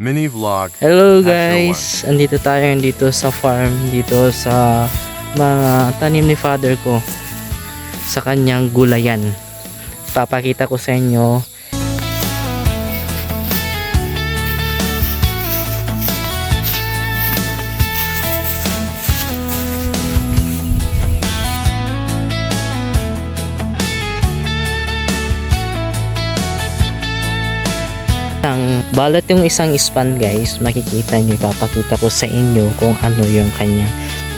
Mini vlog. Hello Passion guys, andito tayo dito sa farm, dito sa mga tanim ni father ko sa kanyang gulayan. Papakita ko sa inyo. Ang balot yung isang span guys, makikita nyo, ipapakita ko sa inyo kung ano yung kanyang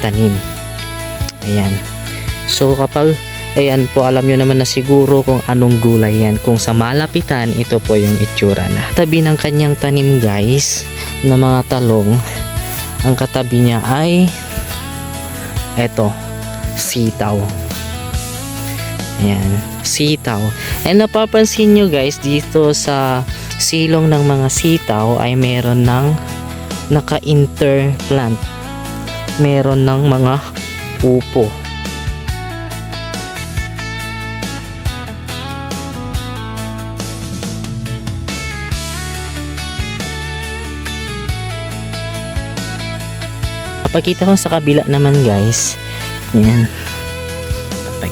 tanim. Ayan. So kapag, ayan po, alam nyo naman na siguro kung anong gulay yan. Kung sa malapitan, ito po yung itsura na. Tabi ng kanyang tanim guys, na mga talong, ang katabi niya ay, eto, sitaw. Ayan, sitaw. And napapansin nyo guys, dito sa silong ng mga sitaw ay meron ng naka-interplant, meron ng mga upo. Papakita ko sa kabila naman guys. Yan.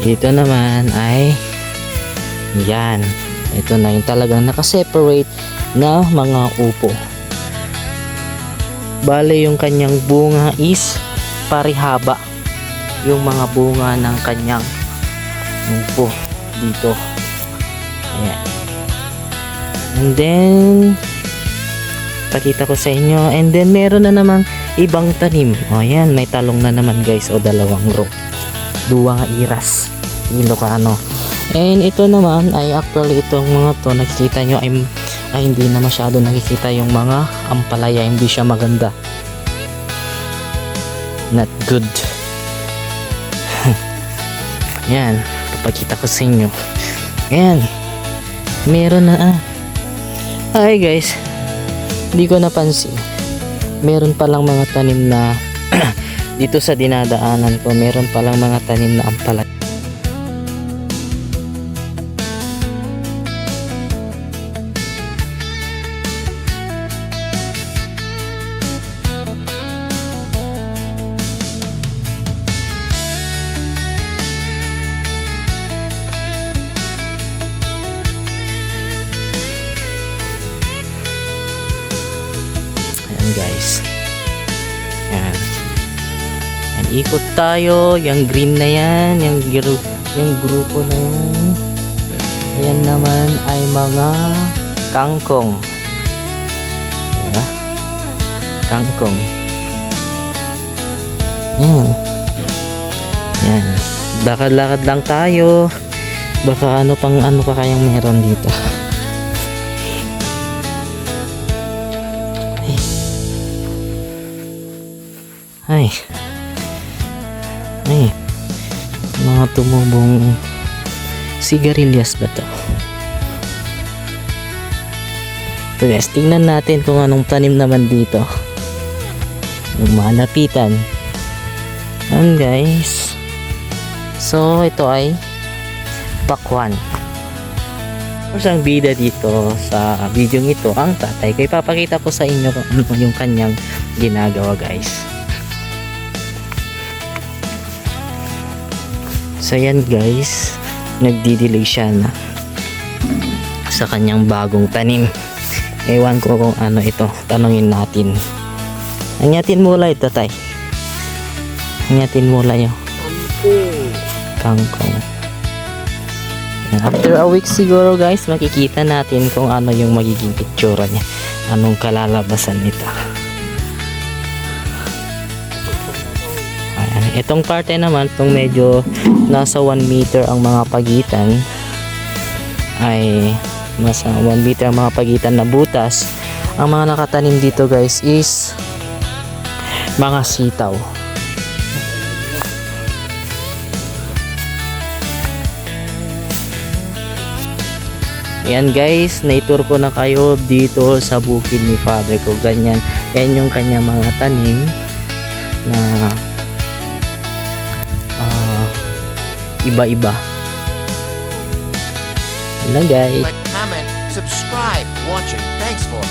Ito naman ay yan. Ito na yung talagang nakaseparate na mga upo. Bale yung kanyang bunga is parihaba. Yung mga bunga ng kanyang upo dito. Ayan. And then pakita ko sa inyo. And then meron na namang ibang tanim. O ayan, may talong na naman guys. O dalawang row. Duwang iras. Ilocano. And ito naman ay actually itong mga to nakikita nyo ay hindi na masyado nakikita yung mga ampalaya, hindi siya maganda, not good. Yan, papakita ko sa inyo. Yan, meron na ay guys, hindi ko napansin, meron palang mga tanim na dito sa dinadaanan ko, meron palang mga tanim na ampalaya. Guys, yan, yan, ikot tayo, yung green na yan, yung grupo na yan, yan naman ay mga kangkong, diba? Kangkong, yan, lakad-lakad lang tayo, baka ano pa kayang meron dito. Ay, mga tumubong sigarilyas ba to? So guys, tingnan natin kung anong tanim naman dito. Yung malapitan. Ayan guys. So ito ay pakwan. Ang bida dito sa video ito, ang tatay ko. Ipapakita ko sa inyo kung ano yung kanyang ginagawa guys. So yan guys, nagdi-delay siya na sa kanyang bagong tanim. Ewan ko kung ano ito, tanungin natin. Anyatin mula ito tay. Anyatin mula yun. Kangkong. After a week siguro guys, makikita natin kung ano yung magiging itsura niya. Anong kalalabasan nito. Itong parte naman, itong medyo nasa 1 meter ang mga pagitan, ay nasa 1 meter ang mga pagitan na butas. Ang mga nakatanim dito guys is mga sitaw. Yan guys, na-tour ko na kayo dito sa bukid ni father ko. Ganyan, yan yung kanya mga tanim na iba-iba. Yan lang guys. Like, comment, subscribe, watching. Thanks for